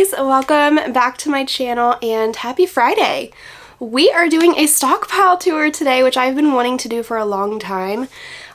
guys, welcome back to my channel and happy Friday. We are doing a stockpile tour today, which I've been wanting to do for a long time.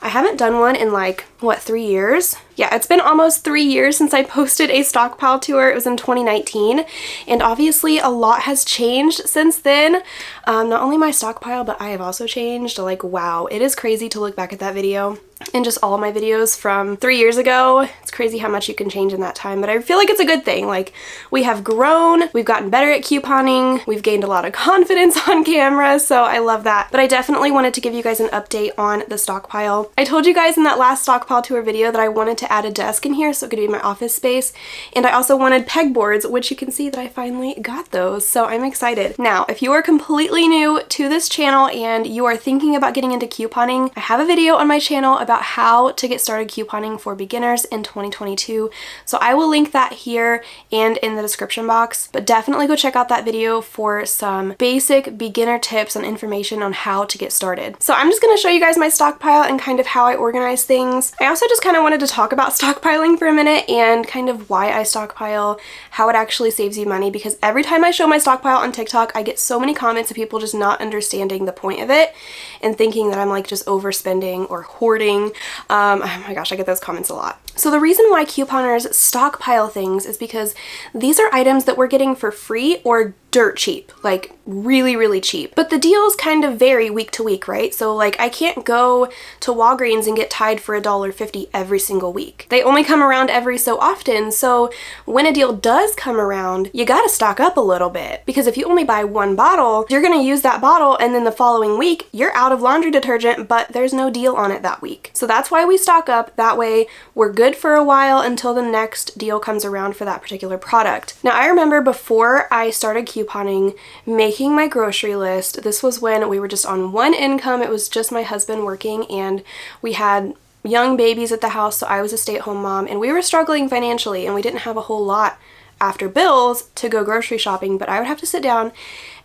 I haven't done one in like, what, 3 years? Yeah, it's been almost 3 years since I posted a stockpile tour. It was in 2019, and obviously a lot has changed since then. Not only my stockpile, but I have also changed. Like, wow, it is crazy to look back at that video and just all of my videos from 3 years ago. It's crazy how much you can change in that time, but I feel like it's a good thing. Like, we have grown, we've gotten better at couponing, we've gained a lot of confidence on camera, so I love that. But I definitely wanted to give you guys an update on the stockpile. I told you guys in that last stockpile tour video that I wanted to add a desk in here so it could be my office space, and I also wanted pegboards, which you can see that I finally got those, so I'm excited. Now, if you are completely new to this channel and you are thinking about getting into couponing, I have a video on my channel about how to get started couponing for beginners in 2022, so I will link that here and in the description box, but definitely go check out that video for some basic beginner tips and information on how to get started. So I'm just going to show you guys my stockpile and kind of how I organize things. I also just kind of wanted to talk about stockpiling for a minute and kind of why I stockpile, how it actually saves you money, because every time I show my stockpile on TikTok, I get so many comments of people just not understanding the point of it and thinking that I'm like just overspending or hoarding. Oh my gosh, I get those comments a lot. So the reason why couponers stockpile things is because these are items that we're getting for free or dirt cheap, like really, really cheap. But the deals kind of vary week to week, right? So like I can't go to Walgreens and get Tide for $1.50 every single week. They only come around every so often. So when a deal does come around, you gotta stock up a little bit, because if you only buy one bottle, you're gonna use that bottle and then the following week you're out of laundry detergent, but there's no deal on it that week. So that's why we stock up. That way we're good for a while until the next deal comes around for that particular product. Now I remember before I started couponing, making my grocery list. This was when we were just on one income. It was just my husband working, and we had young babies at the house, so I was a stay-at-home mom, and we were struggling financially, and we didn't have a whole lot after bills to go grocery shopping, but I would have to sit down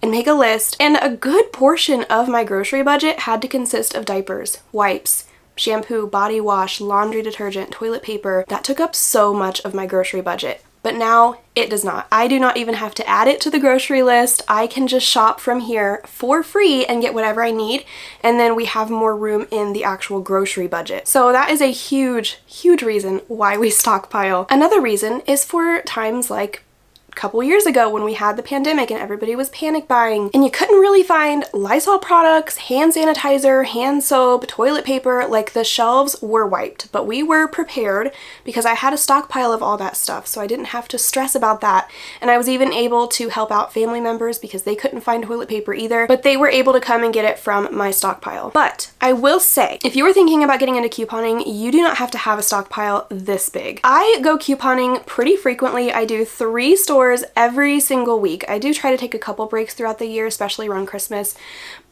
and make a list, and a good portion of my grocery budget had to consist of diapers, wipes, shampoo, body wash, laundry detergent, toilet paper. That took up so much of my grocery budget. But now it does not. I do not even have to add it to the grocery list. I can just shop from here for free and get whatever I need, and then we have more room in the actual grocery budget. So that is a huge, huge reason why we stockpile. Another reason is for times like couple years ago when we had the pandemic and everybody was panic buying and you couldn't really find Lysol products, hand sanitizer, hand soap, toilet paper. Like, the shelves were wiped, but we were prepared because I had a stockpile of all that stuff, so I didn't have to stress about that. And I was even able to help out family members because they couldn't find toilet paper either, but they were able to come and get it from my stockpile. But I will say, if you were thinking about getting into couponing, you do not have to have a stockpile this big. I go couponing pretty frequently. I do 3 stores every single week. I do try to take a couple breaks throughout the year, especially around Christmas,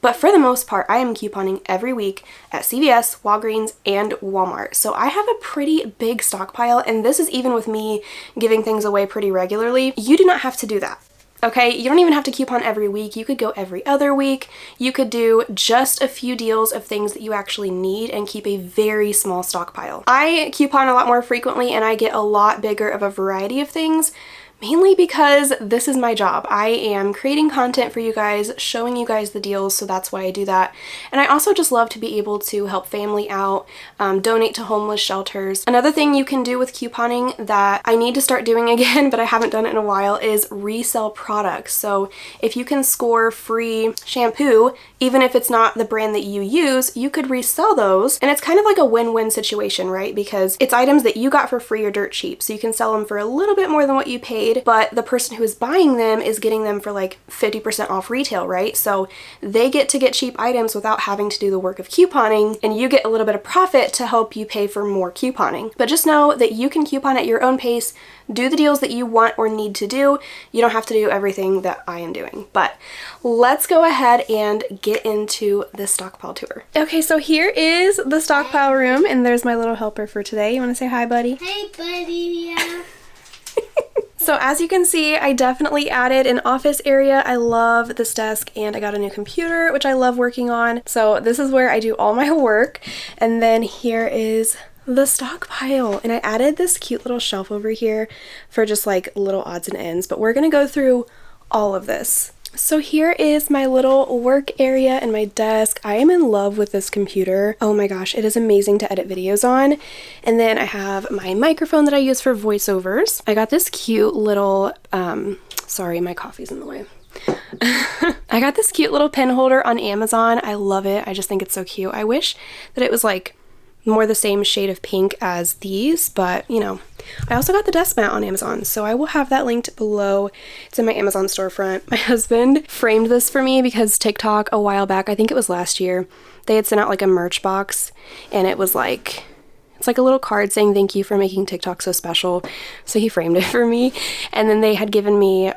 but for the most part, I am couponing every week at CVS, Walgreens, and Walmart. So I have a pretty big stockpile, and this is even with me giving things away pretty regularly. You do not have to do that. Okay, you don't even have to coupon every week. You could go every other week. You could do just a few deals of things that you actually need and keep a very small stockpile. I coupon a lot more frequently and I get a lot bigger of a variety of things, mainly because this is my job. I am creating content for you guys, showing you guys the deals, so that's why I do that. And I also just love to be able to help family out, donate to homeless shelters. Another thing you can do with couponing that I need to start doing again, but I haven't done it in a while, is resell products. So if you can score free shampoo, even if it's not the brand that you use, you could resell those. And it's kind of like a win-win situation, right? Because it's items that you got for free or dirt cheap, so you can sell them for a little bit more than what you paid, but the person who is buying them is getting them for like 50% off retail, right? So they get to get cheap items without having to do the work of couponing, and you get a little bit of profit to help you pay for more couponing. But just know that you can coupon at your own pace, do the deals that you want or need to do. You don't have to do everything that I am doing. But let's go ahead and get into the stockpile tour. Okay, so here is the stockpile room, and there's my little helper for today. You want to say hi, buddy? Hey, buddy. Yeah. So as you can see, I definitely added an office area. I love this desk, and I got a new computer, which I love working on. So this is where I do all my work. And then here is the Stockpile. And I added this cute little shelf over here for just like little odds and ends, but we're gonna go through all of this. So here is my little work area and my desk. I am in love with this computer. Oh my gosh, it is amazing to edit videos on. And then I have my microphone that I use for voiceovers. I got this cute little, sorry, my coffee's in the way. I got this cute little pen holder on Amazon. I love it. I just think it's so cute. I wish that it was like more the same shade of pink as these, but you know. I also got the desk mat on Amazon, so I will have that linked below. It's in my Amazon storefront. My husband framed this for me because TikTok a while back, I think it was last year, they had sent out like a merch box, and it was like, it's like a little card saying thank you for making TikTok so special. So he framed it for me. And then they had given me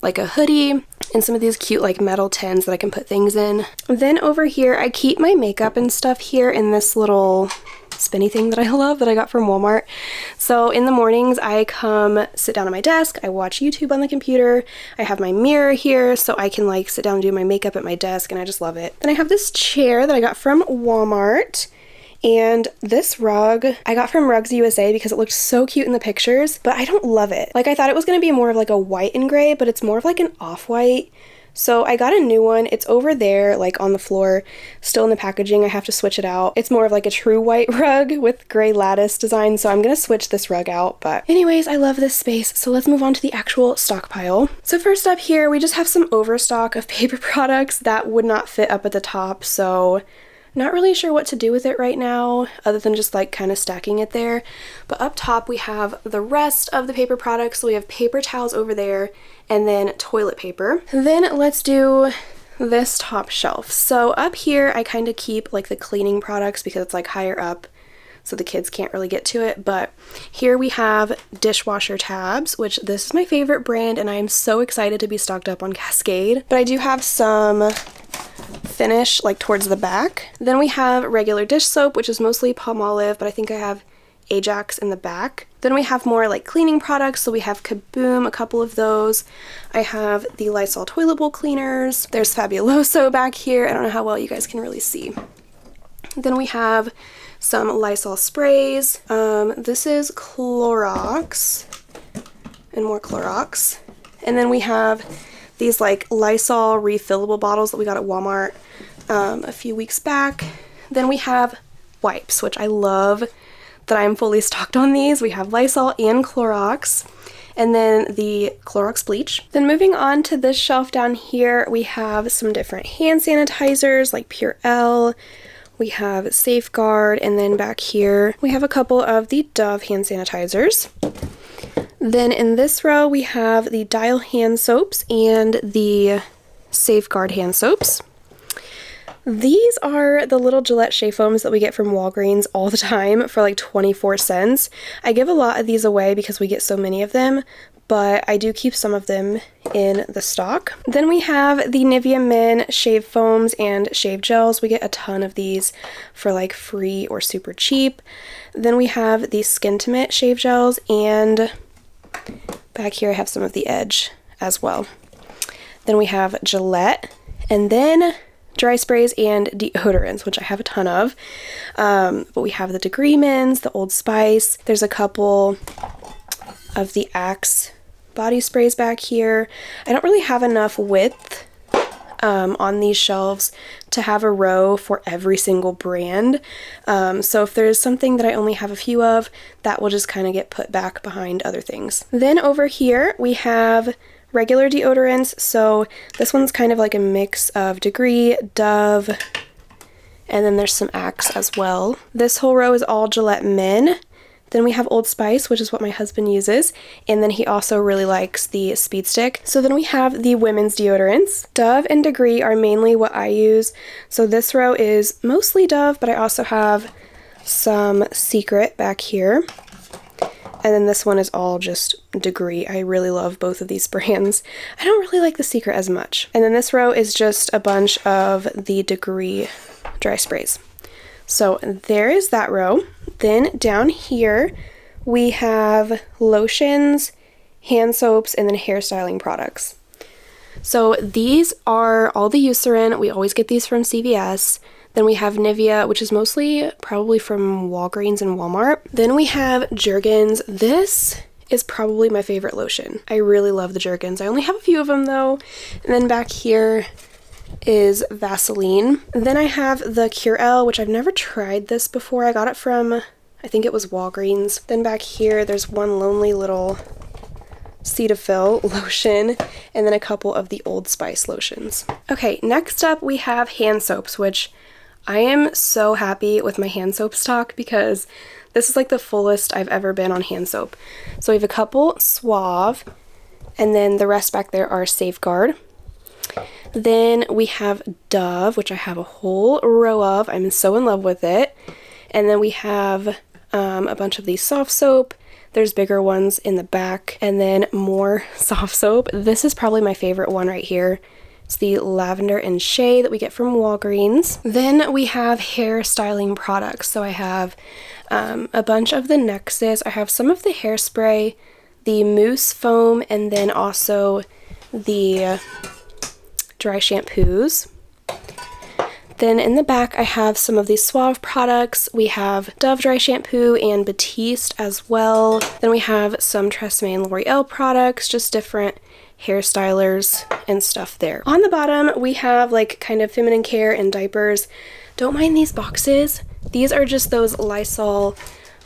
like a hoodie and some of these cute like metal tins that I can put things in. Then over here, I keep my makeup and stuff here in this little spinny thing that I love that I got from Walmart. So in the mornings I come sit down at my desk, I watch YouTube on the computer, I have my mirror here so I can like sit down and do my makeup at my desk, and I just love it. Then I have this chair that I got from Walmart, and this rug I got from Rugs USA because it looked so cute in the pictures, but I don't love it. Like I thought it was going to be more of like a white and gray, but it's more of like an off-white. So I got a new one. It's over there, like on the floor, still in the packaging. I have to switch it out. It's more of like a true white rug with gray lattice design, so I'm gonna switch this rug out. But anyways, I love this space. So let's move on to the actual stockpile. So first up here, we just have some overstock of paper products that would not fit up at the top. So not really sure what to do with it right now, other than just like kind of stacking it there. But up top, we have the rest of the paper products. So we have paper towels over there, and then toilet paper. Then let's do this top shelf. So up here, I kind of keep like the cleaning products because it's like higher up, so the kids can't really get to it. But here we have dishwasher tabs, which this is my favorite brand, and I am so excited to be stocked up on Cascade. But I do have some finish like towards the back. Then we have regular dish soap, which is mostly Palmolive, but I think I have Ajax in the back. Then we have more like cleaning products, so we have Kaboom, a couple of those. I have the Lysol toilet bowl cleaners. There's Fabuloso back here. I don't know how well you guys can really see. Then we have some Lysol sprays. This is Clorox and more Clorox. And then we have these like Lysol refillable bottles that we got at Walmart a few weeks back. Then we have wipes, which I love that I'm fully stocked on these. We have Lysol and Clorox, and then the Clorox bleach. Then moving on to this shelf down here, we have some different hand sanitizers like Purell. We have Safeguard, and then back here we have a couple of the Dove hand sanitizers. Then in this row we have the Dial hand soaps and the Safeguard hand soaps. These are the little Gillette shave foams that we get from Walgreens all the time for like 24 cents. I give a lot of these away because we get so many of them, but I do keep some of them in the stock. Then we have the Nivea Men shave foams and shave gels. We get a ton of these for like free or super cheap. Then we have the Skintimate shave gels, and back here I have some of the Edge as well. Then we have Gillette, and then dry sprays and deodorants, which I have a ton of. But we have the Degree Mins, the Old Spice. There's a couple of the Axe body sprays back here. I don't really have enough width on these shelves to have a row for every single brand. So if there's something that I only have a few of, that will just kind of get put back behind other things. Then over here we have regular deodorants. So this one's kind of like a mix of Degree, Dove, and then there's some Axe as well. This whole row is all Gillette Men. Then we have Old Spice, which is what my husband uses, and then he also really likes the Speed Stick. So then we have the women's deodorants. Dove and Degree are mainly what I use. So this row is mostly Dove, but I also have some Secret back here. And then this one is all just Degree. I really love both of these brands. I don't really like the Secret as much. And then this row is just a bunch of the Degree dry sprays. So there is that row. Then down here we have lotions, hand soaps, and then hairstyling products. So these are all the Eucerin. We always get these from CVS. Then we have Nivea, which is mostly probably from Walgreens and Walmart. Then we have Jergens. This is probably my favorite lotion. I really love the Jergens. I only have a few of them though. And then back here is Vaseline. Then I have the Curel, which I've never tried this before. I got it from, I think it was Walgreens. Then back here, there's one lonely little Cetaphil lotion, and then a couple of the Old Spice lotions. Okay, next up we have hand soaps, which I am so happy with my hand soap stock because this is like the fullest I've ever been on hand soap. So we have a couple Suave, and then the rest back there are Safeguard. Then we have Dove, which I have a whole row of. I'm so in love with it. And then we have a bunch of these soft soap. There's bigger ones in the back, and then more soft soap. This is probably my favorite one right here. It's the Lavender and Shea that we get from Walgreens. Then we have hair styling products. So I have a bunch of the Nexus. I have some of the hairspray, the mousse foam, and then also the dry shampoos. Then in the back I have some of these Suave products. We have Dove dry shampoo and Batiste as well. Then we have some Tresemme and L'Oreal products, just different hairstylers and stuff there. On the bottom we have like kind of feminine care and diapers. Don't mind these boxes. These are just those Lysol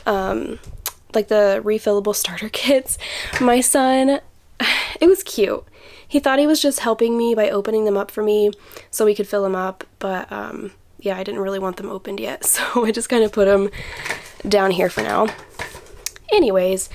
like the refillable starter kits. My son, it was cute. He thought he was just helping me by opening them up for me so we could fill them up, but yeah, I didn't really want them opened yet, so I just kind of put them down here for now. Anyways,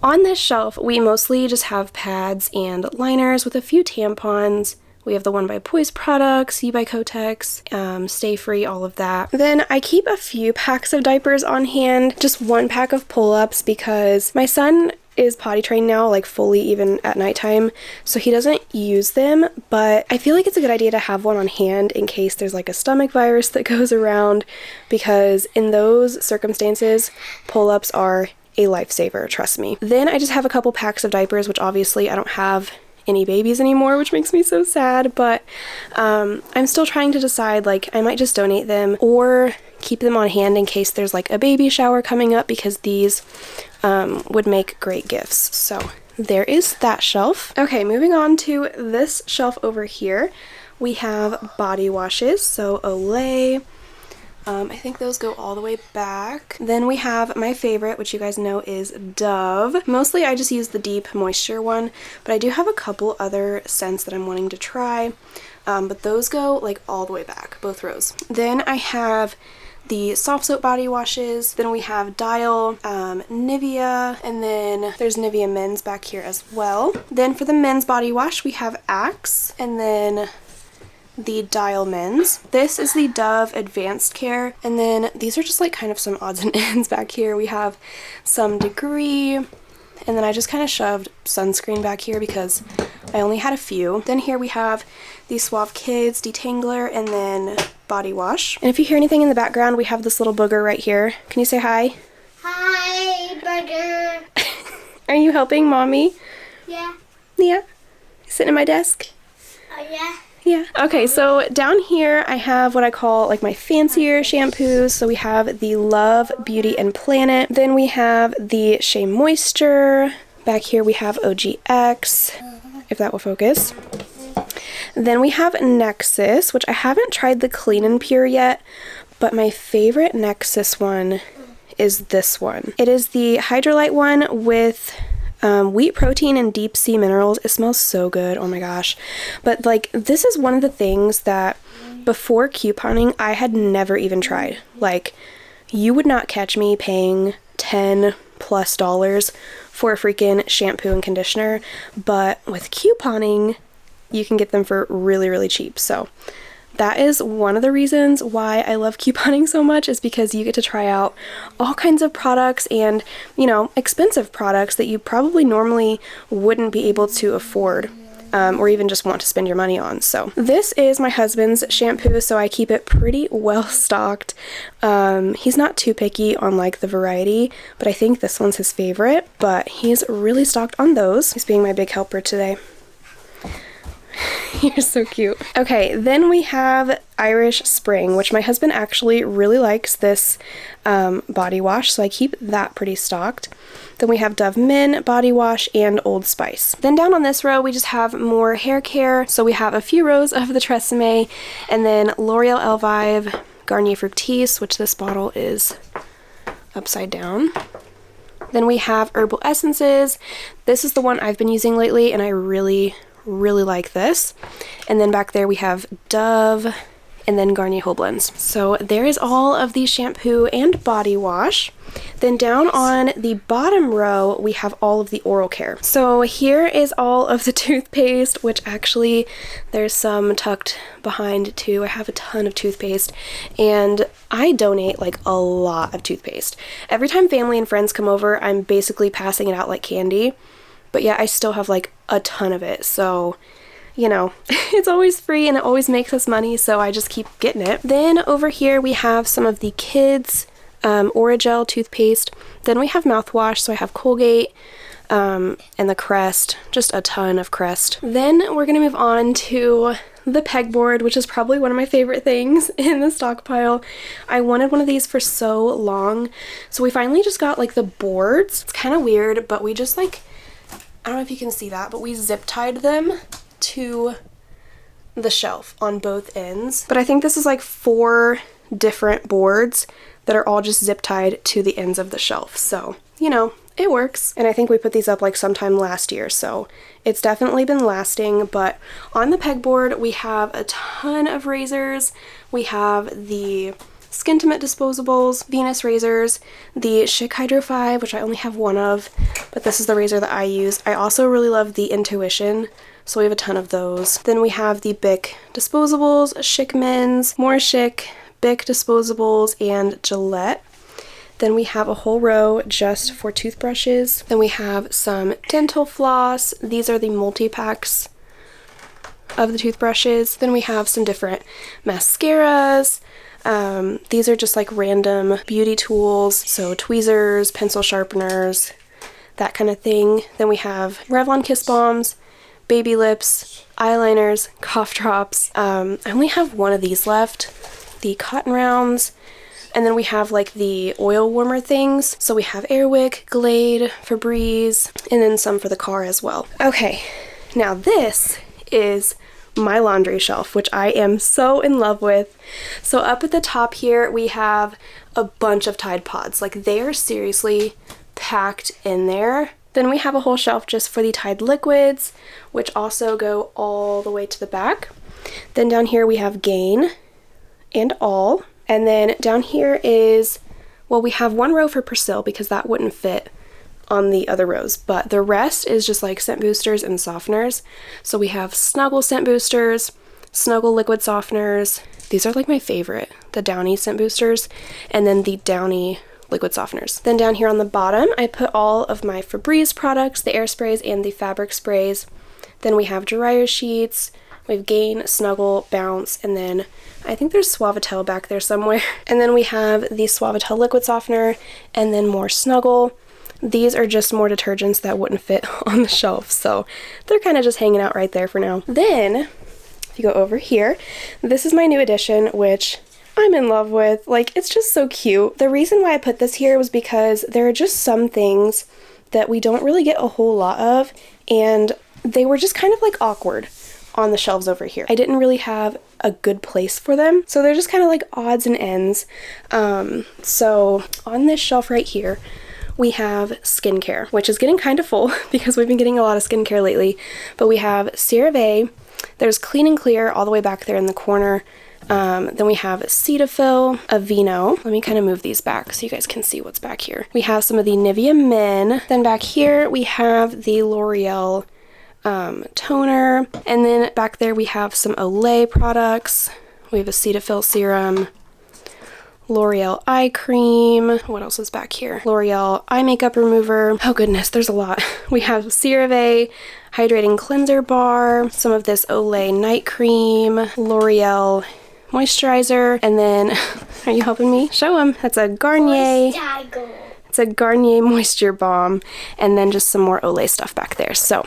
on this shelf, we mostly just have pads and liners with a few tampons. We have the One by Poise products, U by Kotex, Stay Free, all of that. Then I keep a few packs of diapers on hand, just one pack of pull-ups because my son is potty trained now, like fully even at nighttime, so he doesn't use them, but I feel like it's a good idea to have one on hand in case there's like a stomach virus that goes around, because in those circumstances, pull-ups are a lifesaver, trust me. Then I just have a couple packs of diapers, which obviously I don't have any babies anymore, which makes me so sad, but I'm still trying to decide, like I might just donate them or keep them on hand in case there's like a baby shower coming up, because these would make great gifts. So there is that shelf. Okay, moving on to this shelf over here, we have body washes. So Olay, I think those go all the way back. Then we have my favorite, which you guys know is Dove. Mostly I just use the deep moisture one, but I do have a couple other scents that I'm wanting to try, but those go like all the way back, both rows. Then I have the soft soap body washes. Then we have Dial, Nivea, and then there's Nivea Men's back here as well. Then for the men's body wash, we have Axe, and then the Dial Men's. This is the Dove Advanced Care, and then these are just like kind of some odds and ends back here. We have some Degree, and then I just kind of shoved sunscreen back here because I only had a few. Then here we have the Suave Kids Detangler, and then body wash. And if you hear anything in the background, we have this little booger right here. Can you say hi? Hi, booger. Are you helping mommy? Yeah. Yeah. Sitting at my desk? Oh, yeah. Yeah. Okay, so down here I have what I call like my fancier shampoos. So we have the Love, Beauty, and Planet. Then we have the Shea Moisture. Back here we have OGX, if that will focus. Then we have Nexus, which I haven't tried the Clean and Pure yet, but my favorite Nexus one is this one. It is the Hydrolyte one with wheat protein and deep sea minerals. It smells so good, oh my gosh. But like, this is one of the things that before couponing I had never even tried. Like, you would not catch me paying $10+ for a freaking shampoo and conditioner, but with couponing you can get them for really, really cheap. So that is one of the reasons why I love couponing so much, is because you get to try out all kinds of products and, you know, expensive products that you probably normally wouldn't be able to afford, or even just want to spend your money on. So this is my husband's shampoo, so I keep it pretty well stocked. He's not too picky on like the variety, but I think this one's his favorite, but he's really stocked on those. He's being my big helper today. You're so cute. Okay, then we have Irish Spring, which my husband actually really likes this body wash, so I keep that pretty stocked. Then we have Dove Men body wash and Old Spice. Then down on this row, we just have more hair care. So we have a few rows of the Tresemme, and then L'Oreal Elvive, Garnier Fructis, which this bottle is upside down. Then we have Herbal Essences. This is the one I've been using lately, and I really like this. And then back there we have Dove, and then Garnier Whole Blends. So there is all of the shampoo and body wash. Then down on the bottom row, we have all of the oral care. So here is all of the toothpaste, which actually there's some tucked behind too. I have a ton of toothpaste, and I donate like a lot of toothpaste. Every time family and friends come over, I'm basically passing it out like candy. But yeah, I still have like a ton of it. So, you know, it's always free and it always makes us money, so I just keep getting it. Then over here we have some of the kids Orajel toothpaste. Then we have mouthwash, so I have Colgate and the Crest, just a ton of Crest. Then we're gonna move on to the Pegboard, which is probably one of my favorite things in the stockpile. I wanted one of these for so long, so we finally just got like the boards. It's kind of weird, but we just like, I don't know if you can see that, but we zip tied them to the shelf on both ends. But I think this is like 4 different boards that are all just zip tied to the ends of the shelf. So, you know, it works. And I think we put these up like sometime last year, so it's definitely been lasting. But on the pegboard, we have a ton of razors. We have the Skintimate disposables, Venus razors, the Schick Hydro 5, which I only have one of, but this is the razor that I use. I also really love the Intuition, so we have a ton of those. Then we have the Bic disposables, Schick Men's, more Schick, Bic disposables, and Gillette. Then we have a whole row just for toothbrushes. Then we have some dental floss. These are the multi-packs of the toothbrushes. Then we have some different mascaras. These are just like random beauty tools, so tweezers, pencil sharpeners, that kind of thing. Then we have Revlon Kiss Bombs, baby lips, eyeliners, cough drops. I only have one of these left, the Cotton Rounds, and then we have like the oil warmer things. So we have Airwick, Glade, Febreze, and then some for the car as well. Okay, now this is my laundry shelf, which I am so in love with. So up at the top here, we have a bunch of Tide Pods. Like, they are seriously packed in there. Then we have a whole shelf just for the Tide liquids, which also go all the way to the back. Then down here we have Gain and All. And then down here is, well, we have one row for Persil because that wouldn't fit on the other rows, but the rest is just like scent boosters and softeners. So we have Snuggle scent boosters, Snuggle liquid softeners. These are like my favorite, the Downy scent boosters, and then the Downy liquid softeners. Then down here on the bottom, I put all of my Febreze products, the air sprays and the fabric sprays. Then we have dryer sheets, we have Gain, Snuggle, Bounce, and then I think there's Suavitel back there somewhere. And then we have the Suavitel liquid softener, and then more Snuggle. These are just more detergents that wouldn't fit on the shelf, so they're kind of just hanging out right there for now. Then, if you go over here, this is my new addition, which I'm in love with. Like, it's just so cute. The reason why I put this here was because there are just some things that we don't really get a whole lot of, and they were just kind of like awkward on the shelves over here. I didn't really have a good place for them, so they're just kind of like odds and ends. So on this shelf right here, we have skincare, which is getting kind of full because we've been getting a lot of skincare lately. But we have CeraVe, there's Clean and Clear all the way back there in the corner. Then we have Cetaphil, Aveeno. Let me kind of move these back so you guys can see what's back here. We have some of the Nivea Men. Then back here we have the L'Oreal toner. And then back there we have some Olay products. We have a Cetaphil serum, L'Oreal eye cream. What else is back here? L'Oreal eye makeup remover. Oh goodness, there's a lot. We have CeraVe hydrating cleanser bar, some of this Olay night cream, L'Oreal moisturizer, and then, are you helping me? Show them. That's a Garnier. It's a Garnier Moisture Balm, and then just some more Olay stuff back there. So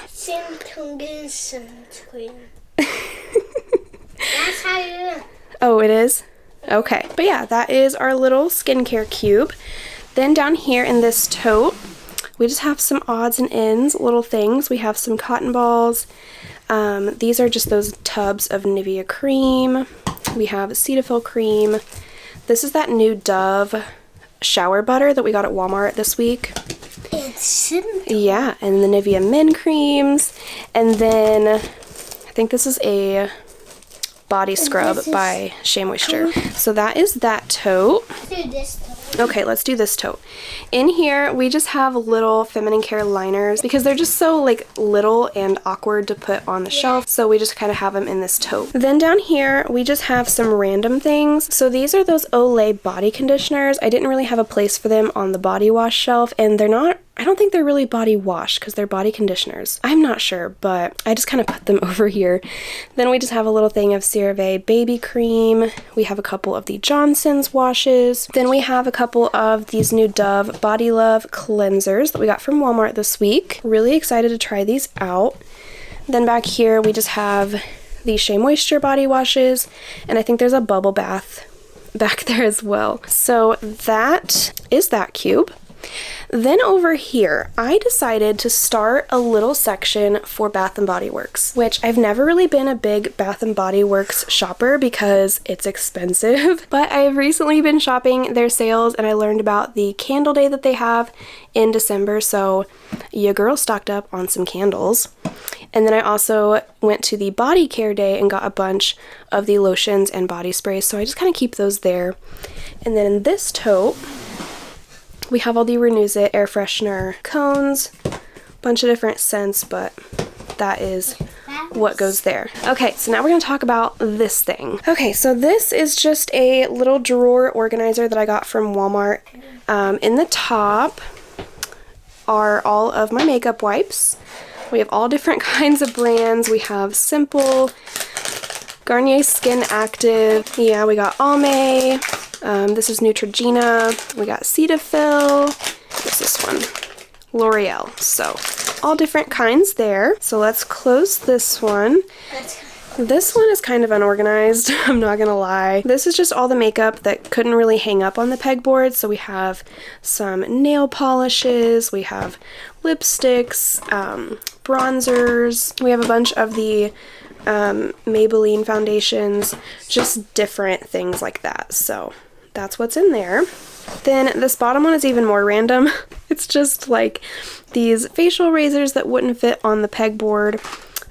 That's how you. Oh, it is? Okay. But yeah, that is our little skincare cube. Then down here in this tote, we just have some odds and ends, little things. We have some cotton balls. These are just those tubs of Nivea cream. We have Cetaphil cream. This is that new Dove shower butter that we got at Walmart this week. It's simple. Yeah, and the Nivea Men creams. And then I think this is a body scrub by Shea Moisture. So that is that tote. Do this though. Okay, let's do this tote. In here, we just have little feminine care liners because they're just so like little and awkward to put on the shelf. So we just kind of have them in this tote. Then down here, we just have some random things. So these are those Olay body conditioners. I didn't really have a place for them on the body wash shelf, and they're not, I don't think they're really body wash because they're body conditioners. I'm not sure, but I just kind of put them over here. Then we just have a little thing of CeraVe baby cream. We have a couple of the Johnson's washes. Then we have a couple of these new Dove Body Love cleansers that we got from Walmart this week. Really excited to try these out. Then back here we just have the Shea Moisture body washes, and I think there's a bubble bath back there as well. So that is that cube. Then over here, I decided to start a little section for Bath & Body Works, which I've never really been a big Bath & Body Works shopper because it's expensive, but I've recently been shopping their sales and I learned about the candle day that they have in December, so your girl stocked up on some candles. And then I also went to the body care day and got a bunch of the lotions and body sprays, so I just kind of keep those there. And then in this tote, we have all the Renews It air freshener cones, bunch of different scents, but that is what goes there. Okay, so now we're going to talk about this thing. Okay, so this is just a little drawer organizer that I got from Walmart. In the top are all of my makeup wipes. We have all different kinds of brands. We have Simple, Garnier Skin Active. Yeah, we got Almay. This is Neutrogena. We got Cetaphil. What's this one? L'Oreal. So all different kinds there. So let's close this one. This one is kind of unorganized, I'm not gonna lie. This is just all the makeup that couldn't really hang up on the pegboard. So we have some nail polishes, we have lipsticks, bronzers, we have a bunch of the Maybelline foundations, just different things like that. So that's what's in there. Then this bottom one is even more random. It's just like these facial razors that wouldn't fit on the pegboard.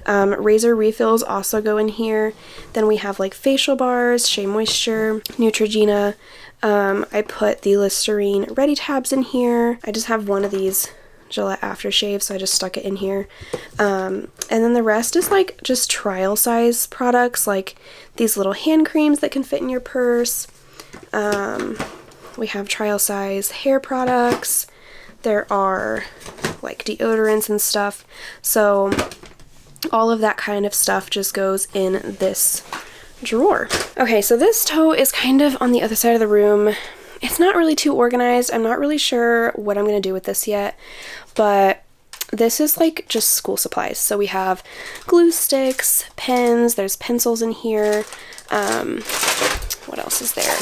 Razor refills also go in here. Then we have like facial bars, Shea Moisture, Neutrogena. I put the Listerine Ready tabs in here. I just have one of these Gillette aftershave, so I just stuck it in here. And then the rest is like just trial size products, like these little hand creams that can fit in your purse. We have trial size hair products. There are like deodorants and stuff. So all of that kind of stuff just goes in this drawer. Okay, so this tote is kind of on the other side of the room. It's not really too organized. I'm not really sure what I'm going to do with this yet, but this is like just school supplies. So we have glue sticks, pens, there's pencils in here. What else is there?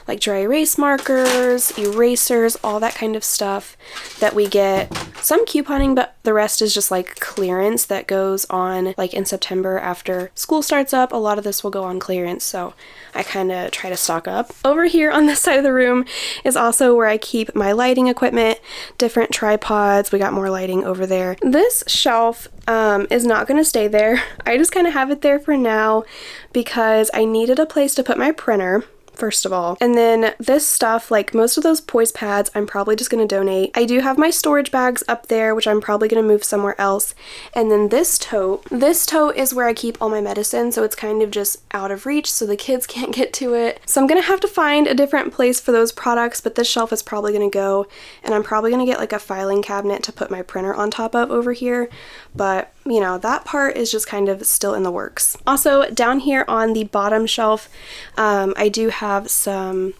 Like dry erase markers, erasers, all that kind of stuff that we get. Some couponing, but the rest is just like clearance that goes on like in September after school starts up. A lot of this will go on clearance, so I kind of try to stock up. Over here on this side of the room is also where I keep my lighting equipment, different tripods. We got more lighting over there. This shelf is not going to stay there. I just kind of have it there for now because I needed a place to put my printer, first of all. And then this stuff, like most of those poise pads, I'm probably just going to donate. I do have my storage bags up there, which I'm probably going to move somewhere else. And then this tote is where I keep all my medicine, so it's kind of just out of reach, so the kids can't get to it. So I'm going to have to find a different place for those products, but this shelf is probably going to go, and I'm probably going to get like a filing cabinet to put my printer on top of over here. But you know, that part is just kind of still in the works. Also, down here on the bottom shelf, I do have some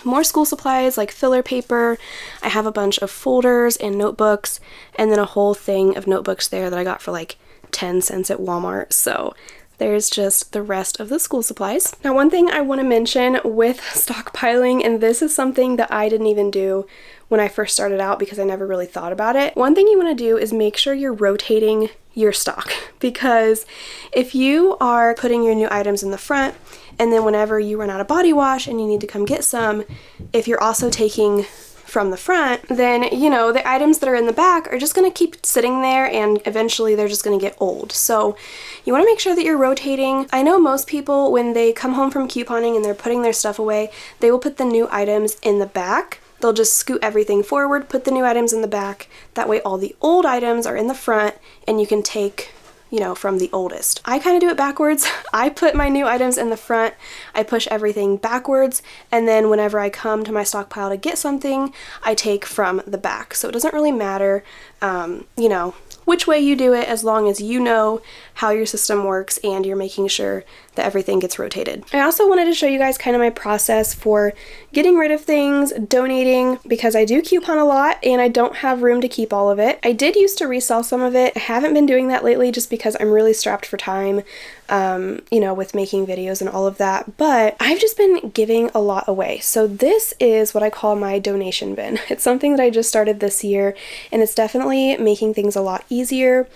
more school supplies like filler paper. I have a bunch of folders and notebooks, and then a whole thing of notebooks there that I got for like 10 cents at Walmart. So there's just the rest of the school supplies. Now, one thing I want to mention with stockpiling, and this is something that I didn't even do when I first started out because I never really thought about it. One thing you want to do is make sure you're rotating your stock, because if you are putting your new items in the front and then whenever you run out of body wash and you need to come get some, if you're also taking from the front, then the items that are in the back are just going to keep sitting there and eventually they're just going to get old. So you want to make sure that you're rotating. I know most people, when they come home from couponing and they're putting their stuff away, they will put the new items in the back. They'll just scoot everything forward, put the new items in the back. That way all the old items are in the front and you can take from the oldest. I kind of do it backwards. I put my new items in the front, I push everything backwards, and then whenever I come to my stockpile to get something, I take from the back. So it doesn't really matter, which way you do it, as long as you know how your system works and you're making sure that everything gets rotated. I also wanted to show you guys kind of my process for getting rid of things, donating, because I do coupon a lot and I don't have room to keep all of it. I did used to resell some of it. I haven't been doing that lately just because I'm really strapped for time, with making videos and all of that, but I've just been giving a lot away. So this is what I call my donation bin. It's something that I just started this year and it's definitely making things a lot easier.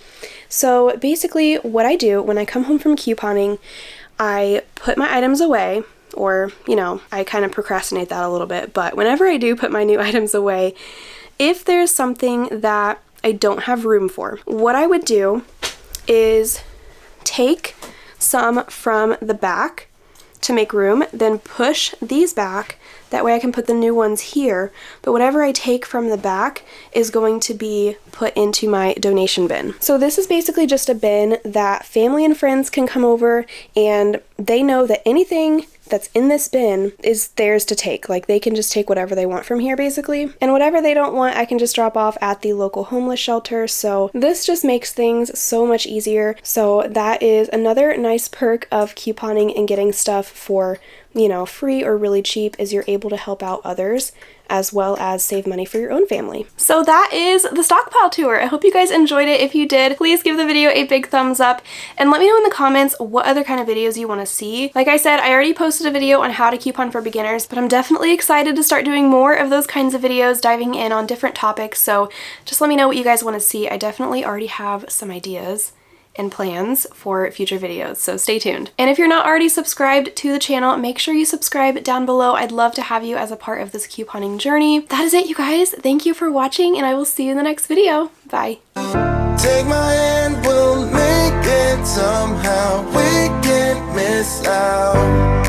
So basically what I do when I come home from couponing, I put my items away, or, I kind of procrastinate that a little bit, but whenever I do put my new items away, if there's something that I don't have room for, what I would do is take some from the back to make room, then push these back. That way I can put the new ones here, but whatever I take from the back is going to be put into my donation bin. So this is basically just a bin that family and friends can come over and they know that anything that's in this bin is theirs to take. Like, they can just take whatever they want from here basically, and whatever they don't want I can just drop off at the local homeless shelter. So this just makes things so much easier. So that is another nice perk of couponing and getting stuff for free or really cheap, is you're able to help out others as well as save money for your own family. So that is the stockpile tour. I hope you guys enjoyed it. If you did, please give the video a big thumbs up and let me know in the comments what other kind of videos you want to see. Like I said, I already posted a video on how to coupon for beginners, but I'm definitely excited to start doing more of those kinds of videos, diving in on different topics. So just let me know what you guys want to see. I definitely already have some ideas and plans for future videos, so stay tuned. And if you're not already subscribed to the channel, make sure you subscribe down below. I'd love to have you as a part of this couponing journey. That is it, you guys. Thank you for watching, and I will see you in the next video. Bye. Take my hand, we'll make it somehow. We can't miss out.